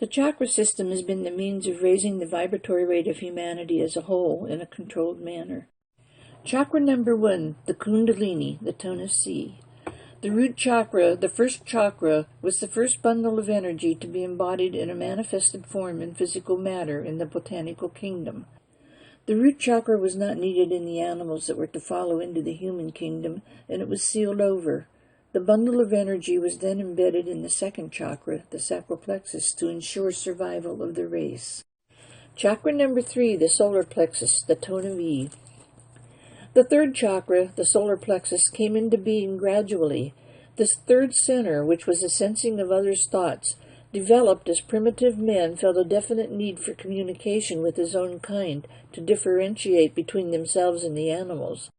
The chakra system has been the means of raising the vibratory rate of humanity as a whole in a controlled manner. Chakra number 1, the Kundalini, the tone of C. The root chakra, the first chakra, was the first bundle of energy to be embodied in a manifested form in physical matter in the botanical kingdom. The root chakra was not needed in the animals that were to follow into the human kingdom, and it was sealed over. The bundle of energy was then embedded in the second chakra, the sacral plexus, to ensure survival of the race. Chakra number 3, the solar plexus, the tone of E. The third chakra, the solar plexus, came into being gradually. This third center, which was the sensing of others' thoughts, developed as primitive man felt a definite need for communication with his own kind to differentiate between themselves and the animals.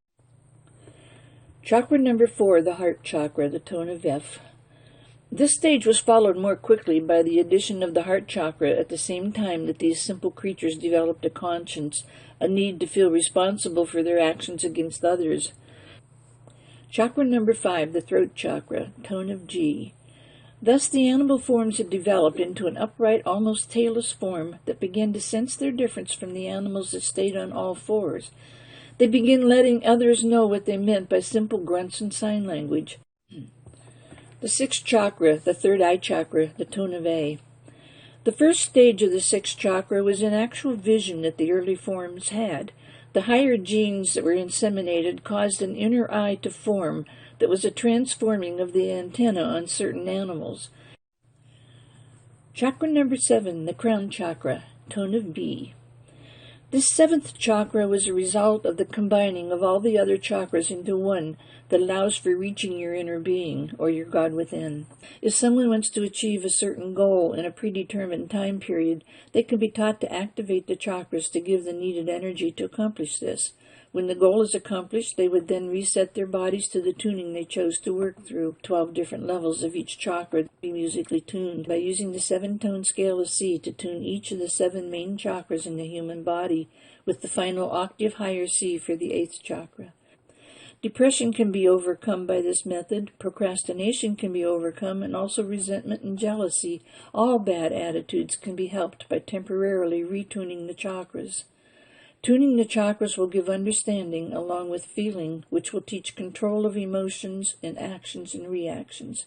Chakra number 4, the heart chakra, the tone of F. This stage was followed more quickly by the addition of the heart chakra at the same time that these simple creatures developed a conscience, a need to feel responsible for their actions against others. Chakra number 5, the throat chakra, tone of G. Thus the animal forms had developed into an upright, almost tailless form that began to sense their difference from the animals that stayed on all fours. They began letting others know what they meant by simple grunts and sign language. The sixth chakra, the third eye chakra, the tone of A. The first stage of the sixth chakra was an actual vision that the early forms had. The higher genes that were inseminated caused an inner eye to form that was a transforming of the antenna on certain animals. Chakra number 7, the crown chakra, tone of B. This seventh chakra was a result of the combining of all the other chakras into one that allows for reaching your inner being, or your God within. If someone wants to achieve a certain goal in a predetermined time period, they can be taught to activate the chakras to give the needed energy to accomplish this. When the goal is accomplished, they would then reset their bodies to the tuning they chose to work through. 12 different levels of each chakra be musically tuned by using the 7-tone scale of C to tune each of the 7 main chakras in the human body, with the final octave higher C for the 8th chakra. Depression can be overcome by this method, procrastination can be overcome, and also resentment and jealousy. All bad attitudes can be helped by temporarily retuning the chakras. Tuning the chakras will give understanding along with feeling, which will teach control of emotions and actions and reactions.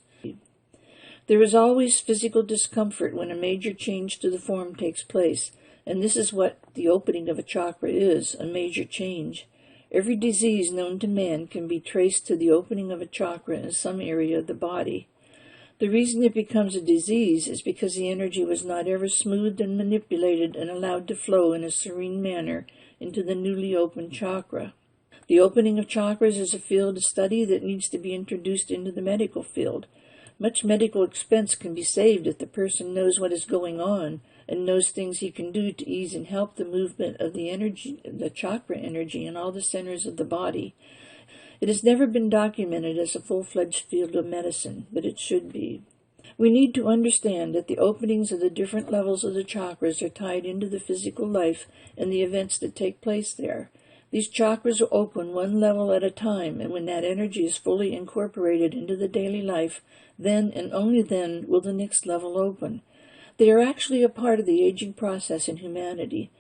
There is always physical discomfort when a major change to the form takes place, and this is what the opening of a chakra is, a major change. Every disease known to man can be traced to the opening of a chakra in some area of the body. The reason it becomes a disease is because the energy was not ever smoothed and manipulated and allowed to flow in a serene manner into the newly opened chakra. The opening of chakras is a field of study that needs to be introduced into the medical field. Much medical expense can be saved if the person knows what is going on and knows things he can do to ease and help the movement of the energy, the chakra energy in all the centers of the body. It has never been documented as a full-fledged field of medicine, but it should be. We need to understand that the openings of the different levels of the chakras are tied into the physical life and the events that take place there. These chakras will open one level at a time, and when that energy is fully incorporated into the daily life, then and only then will the next level open. They are actually a part of the aging process in humanity.